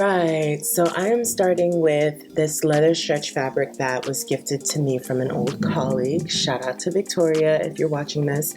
Right, so I am starting with this leather stretch fabric that was gifted to me from an old colleague. Shout out to Victoria if you're watching this.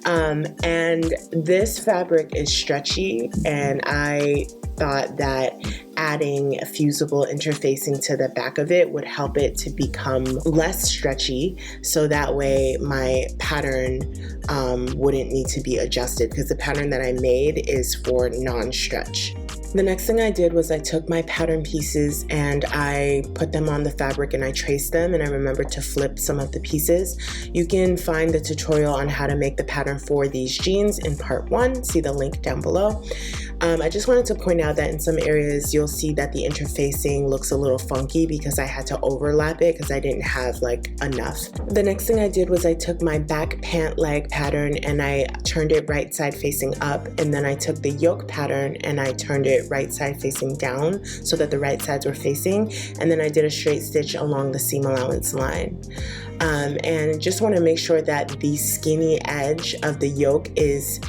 And this fabric is stretchy, and I thought that adding a fusible interfacing to the back of it would help it to become less stretchy, so that way my pattern wouldn't need to be adjusted, because the pattern that I made is for non-stretch. The next thing I did was I took my pattern pieces and I put them on the fabric and I traced them, and I remembered to flip some of the pieces. You can find the tutorial on how to make the pattern for these jeans in part 1. See the link down below. I just wanted to point out that in some areas you'll see that the interfacing looks a little funky because I had to overlap it because I didn't have like enough. The next thing I did was I took my back pant leg pattern and I turned it right side facing up, and then I took the yoke pattern and I turned it right side facing down so that the right sides were facing, and then I did a straight stitch along the seam allowance line. And just want to make sure that the skinny edge of the yoke is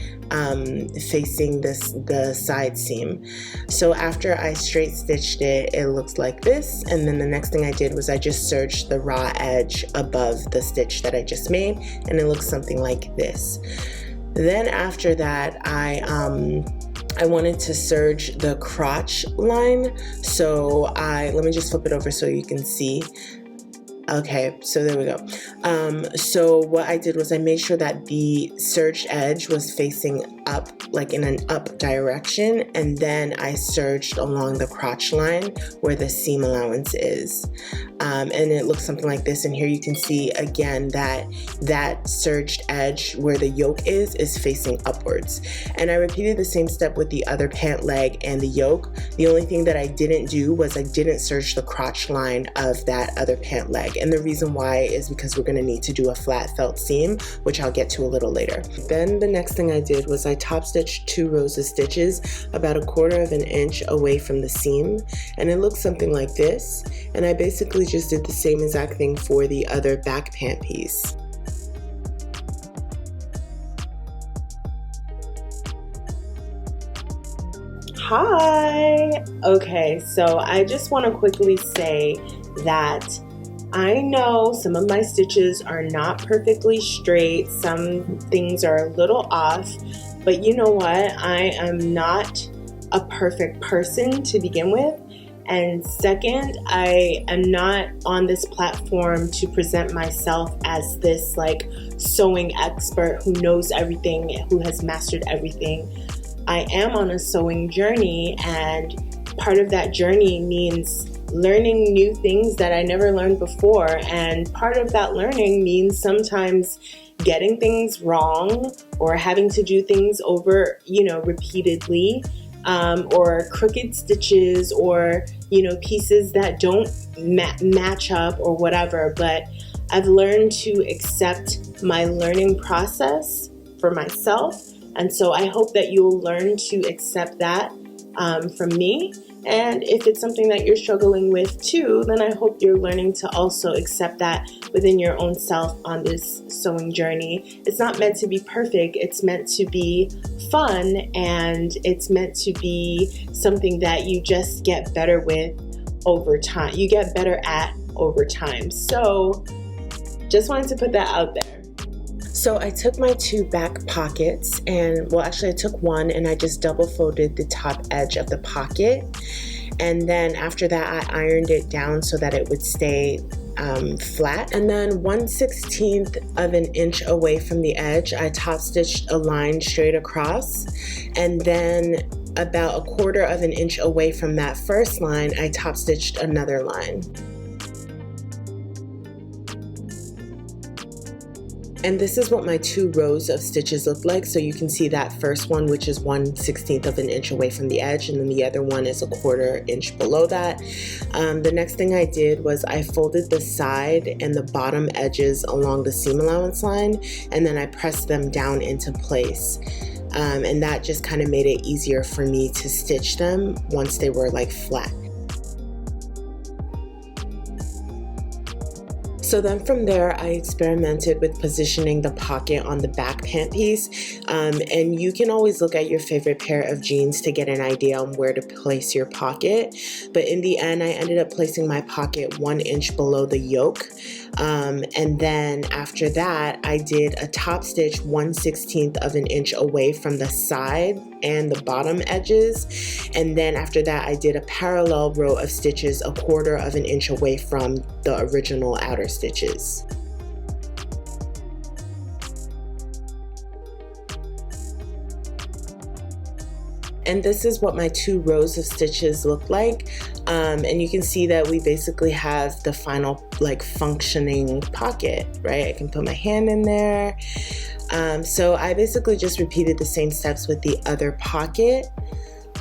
facing the side seam. So after I straight stitched it, it looks like this, and then the next thing I did was I just serged the raw edge above the stitch that I just made, and it looks something like this. Then after that, I wanted to serge the crotch line, so let me just flip it over so you can see. Okay, so there we go. So what I did was I made sure that the serged edge was facing up, like in an up direction, and then I serged along the crotch line where the seam allowance is. And it looks something like this, and here you can see again that serged edge where the yoke is facing upwards. And I repeated the same step with the other pant leg and the yoke. The only thing that I didn't do was I didn't serge the crotch line of that other pant leg. And the reason why is because we're going to need to do a flat felt seam, which I'll get to a little later. Then the next thing I did was I top stitched 2 rows of stitches about 1/4 of an inch away from the seam, and it looks something like this. And I basically just did the same exact thing for the other back pant piece. Hi! Okay, so I just want to quickly say that I know some of my stitches are not perfectly straight, some things are a little off, but you know what? I am not a perfect person to begin with. And second, I am not on this platform to present myself as this like sewing expert who knows everything, who has mastered everything. I am on a sewing journey, and part of that journey means learning new things that I never learned before, and part of that learning means sometimes getting things wrong or having to do things over, repeatedly, or crooked stitches, or pieces that don't match up or whatever. But I've learned to accept my learning process for myself, and so I hope that you'll learn to accept that from me. And if it's something that you're struggling with too, then I hope you're learning to also accept that within your own self on this sewing journey. It's not meant to be perfect. It's meant to be fun, and it's meant to be something that you just get better with over time. You get better at over time. So just wanted to put that out there. So I took my 2 back pockets, and I took one and I just double folded the top edge of the pocket, and then after that I ironed it down so that it would stay flat. And then 1/16 of an inch away from the edge, I top stitched a line straight across, and then about 1/4 of an inch away from that first line, I top stitched another line. And this is what my 2 rows of stitches look like. So you can see that first one, which is 1/16 of an inch away from the edge, and then the other one is 1/4 inch below that. The next thing I did was I folded the side and the bottom edges along the seam allowance line, and then I pressed them down into place. And that just kind of made it easier for me to stitch them once they were like flat. So then from there, I experimented with positioning the pocket on the back pant piece. And you can always look at your favorite pair of jeans to get an idea on where to place your pocket. But in the end, I ended up placing my pocket 1 inch below the yoke. And then after that, I did a top stitch 1/16 of an inch away from the side and the bottom edges. And then after that, I did a parallel row of stitches 1/4 of an inch away from the original outer stitches. And this is what my 2 rows of stitches look like. And you can see that we basically have the final like functioning pocket, right? I can put my hand in there. So I basically just repeated the same steps with the other pocket.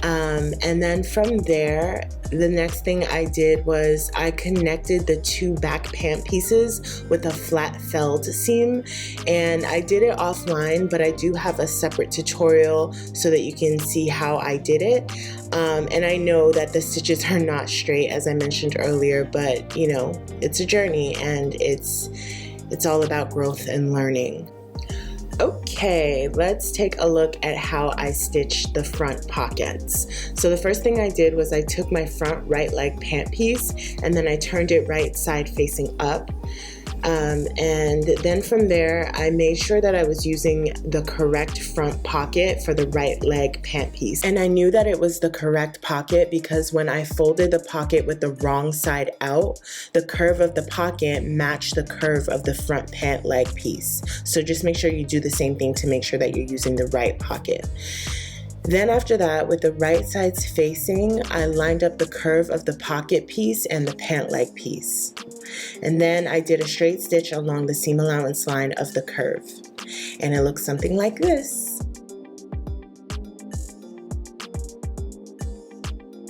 And then from there, the next thing I did was I connected the 2 back pant pieces with a flat felled seam, and I did it offline, but I do have a separate tutorial so that you can see how I did it. And I know that the stitches are not straight, as I mentioned earlier, but you know, it's a journey and it's all about growth and learning. Okay, let's take a look at how I stitched the front pockets. So the first thing I did was I took my front right leg pant piece and then I turned it right side facing up. And then from there, I made sure that I was using the correct front pocket for the right leg pant piece. And I knew that it was the correct pocket because when I folded the pocket with the wrong side out, the curve of the pocket matched the curve of the front pant leg piece. So just make sure you do the same thing to make sure that you're using the right pocket. Then after that, with the right sides facing, I lined up the curve of the pocket piece and the pant leg piece. And then I did a straight stitch along the seam allowance line of the curve. And it looks something like this.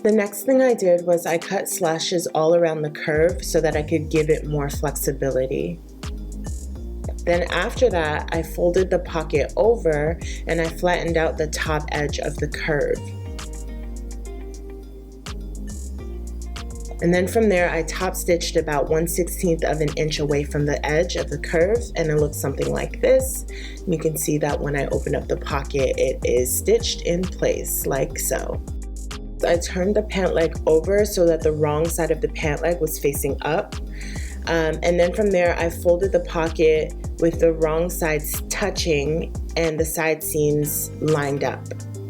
The next thing I did was I cut slashes all around the curve so that I could give it more flexibility. Then after that, I folded the pocket over and I flattened out the top edge of the curve. And then from there, I top stitched about 1/16 of an inch away from the edge of the curve, and it looks something like this. And you can see that when I open up the pocket, it is stitched in place like so. I turned the pant leg over so that the wrong side of the pant leg was facing up. And then from there, I folded the pocket with the wrong sides touching and the side seams lined up.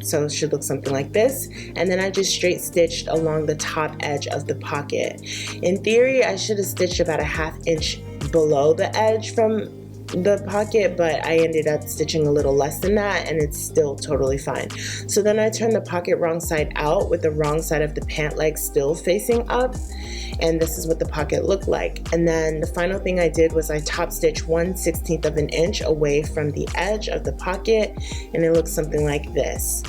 So it should look something like this. And then I just straight stitched along the top edge of the pocket. In theory, I should have stitched about a 1/2 inch below the edge from the pocket, but I ended up stitching a little less than that and it's still totally fine. So then I turned the pocket wrong side out with the wrong side of the pant leg still facing up, and this is what the pocket looked like. And then the final thing I did was I top stitched 1/16 of an inch away from the edge of the pocket, and it looks something like this.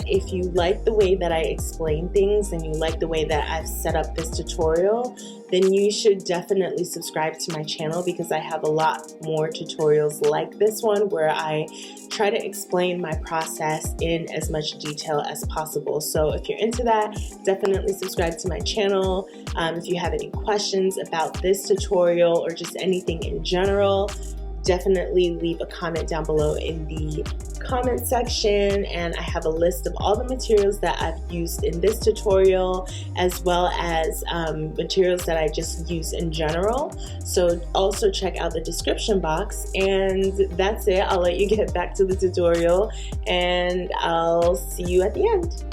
If you like the way that I explain things and you like the way that I've set up this tutorial, then you should definitely subscribe to my channel because I have a lot more tutorials like this one where I try to explain my process in as much detail as possible. So if you're into that, definitely subscribe to my channel. If you have any questions about this tutorial or just anything in general, definitely leave a comment down below in the comment section, and I have a list of all the materials that I've used in this tutorial as well as materials that I just use in general. So also check out the description box, and that's it. I'll let you get back to the tutorial and I'll see you at the end.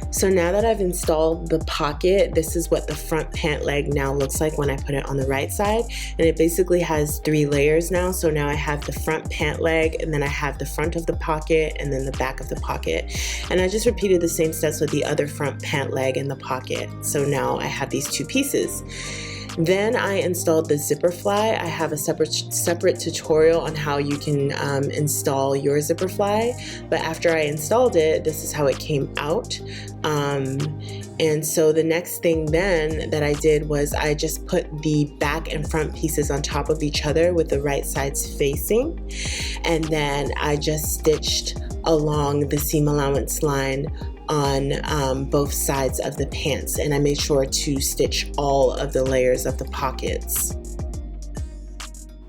So now that I've installed the pocket, this is what the front pant leg now looks like when I put it on the right side. And it basically has 3 layers now. So now I have the front pant leg, and then I have the front of the pocket, and then the back of the pocket. And I just repeated the same steps with the other front pant leg and the pocket. So now I have these 2 pieces. Then I installed the zipper fly. I have a separate tutorial on how you can install your zipper fly, but after I installed it, this is how it came out. And so the next thing then that I did was I just put the back and front pieces on top of each other with the right sides facing, and then I just stitched along the seam allowance line on both sides of the pants, and I made sure to stitch all of the layers of the pockets.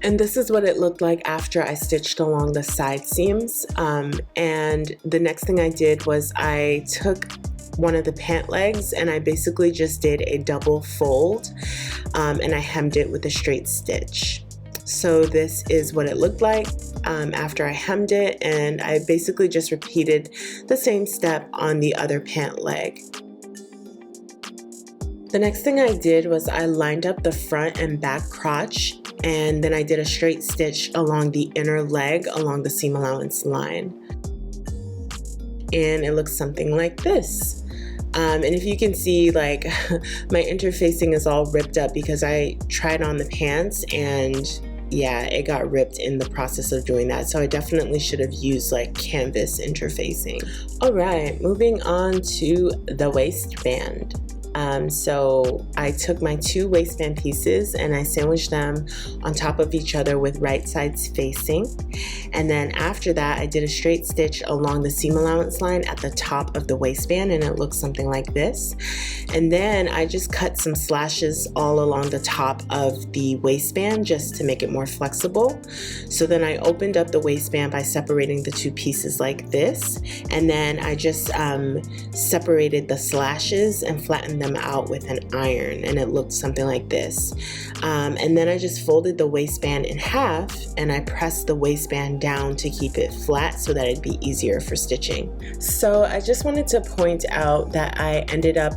And this is what it looked like after I stitched along the side seams. And the next thing I did was I took one of the pant legs and I basically just did a double fold, and I hemmed it with a straight stitch. So this is what it looked like after I hemmed it, and I basically just repeated the same step on the other pant leg. The next thing I did was I lined up the front and back crotch, and then I did a straight stitch along the inner leg along the seam allowance line. And it looks something like this. And if you can see, like, my interfacing is all ripped up because I tried on the pants and yeah, it got ripped in the process of doing that. So I definitely should have used like canvas interfacing. All right, moving on to the waistband. So I took my two waistband pieces and I sandwiched them on top of each other with right sides facing. And then after that, I did a straight stitch along the seam allowance line at the top of the waistband, and it looks something like this. And then I just cut some slashes all along the top of the waistband just to make it more flexible. So then I opened up the waistband by separating the two pieces like this. And then I just separated the slashes and flattened them out with an iron, and it looked something like this. And then I just folded the waistband in half and I pressed the waistband down to keep it flat so that it'd be easier for stitching. So I just wanted to point out that I ended up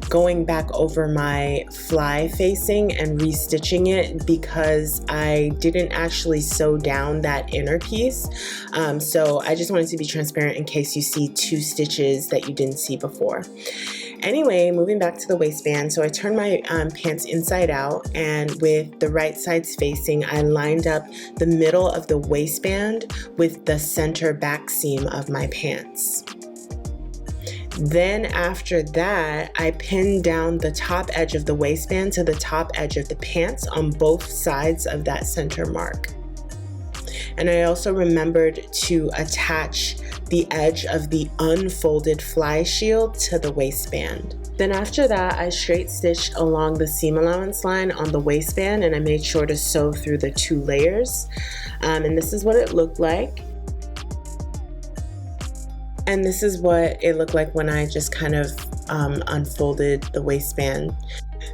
going back over my fly facing and restitching it because I didn't actually sew down that inner piece. So I just wanted to be transparent in case you see two stitches that you didn't see before. Anyway, moving back to the waistband, so I turned my pants inside out, and with the right sides facing, I lined up the middle of the waistband with the center back seam of my pants. Then after that, I pinned down the top edge of the waistband to the top edge of the pants on both sides of that center mark. And I also remembered to attach the edge of the unfolded fly shield to the waistband. Then after that, I straight stitched along the seam allowance line on the waistband, and I made sure to sew through the two layers. And this is what it looked like. And this is what it looked like when I just kind of unfolded the waistband.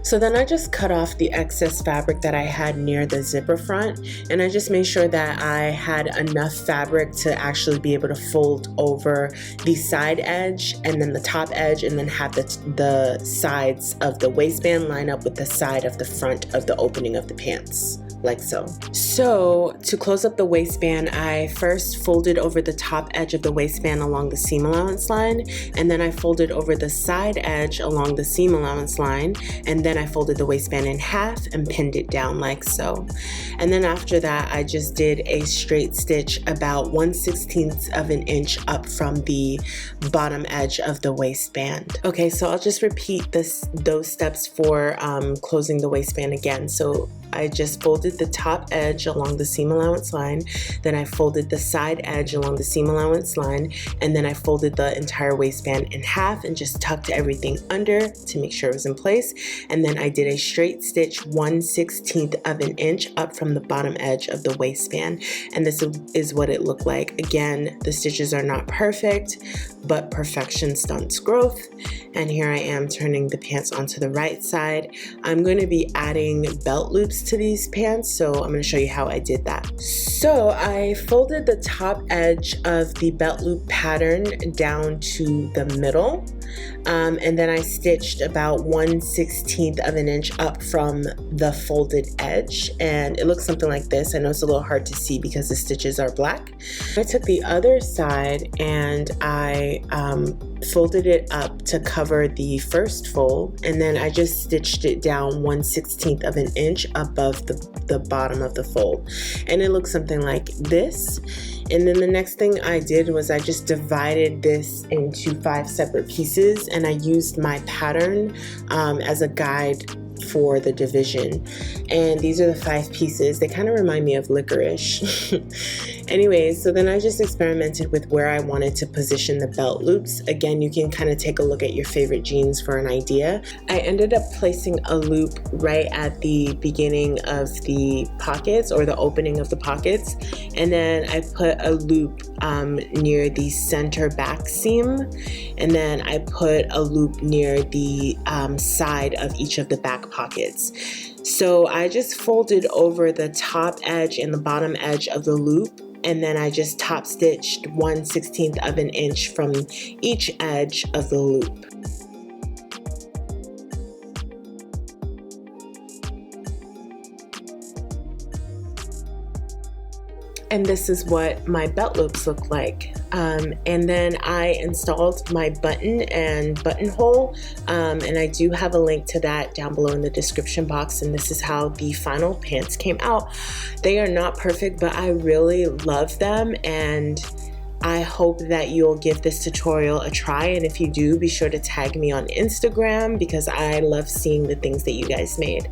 So then I just cut off the excess fabric that I had near the zipper front, and I just made sure that I had enough fabric to actually be able to fold over the side edge and then the top edge, and then have the sides of the waistband line up with the side of the front of the opening of the pants, like so. So to close up the waistband, I first folded over the top edge of the waistband along the seam allowance line, and then I folded over the side edge along the seam allowance line, and then I folded the waistband in half and pinned it down like so. And then after that, I just did a straight stitch about 1/16 of an inch up from the bottom edge of the waistband. Okay, so I'll just repeat those steps for closing the waistband again. So I just folded the top edge along the seam allowance line, then I folded the side edge along the seam allowance line, and then I folded the entire waistband in half and just tucked everything under to make sure it was in place. And then I did a straight stitch 1/16 of an inch up from the bottom edge of the waistband. And this is what it looked like. Again, the stitches are not perfect, but perfection stunts growth. And here I am turning the pants onto the right side. I'm going to be adding belt loops to these pants, so I'm going to show you how I did that. So I folded the top edge of the belt loop pattern down to the middle, and then I stitched about 1/16 of an inch up from the folded edge, and it looks something like this. I know it's a little hard to see because the stitches are black. I took the other side and I folded it up to cover the first fold, and then I just stitched it down 1/16 of an inch above the bottom of the fold, and it looks something like this. And then the next thing I did was I just divided this into 5 separate pieces, and I used my pattern as a guide for the division. And these are the 5 pieces. They kind of remind me of licorice. Anyways, so then I just experimented with where I wanted to position the belt loops. Again, you can kind of take a look at your favorite jeans for an idea. I ended up placing a loop right at the beginning of the pockets, or the opening of the pockets, and then I put a loop near the center back seam, and then I put a loop near the side of each of the back pockets. So I just folded over the top edge and the bottom edge of the loop, and then I just top stitched 1/16 of an inch from each edge of the loop. And this is what my belt loops look like. And then I installed my button and buttonhole, and I do have a link to that down below in the description box. And this is how the final pants came out. They are not perfect, but I really love them, and I hope that you'll give this tutorial a try. And if you do, be sure to tag me on Instagram, because I love seeing the things that you guys made.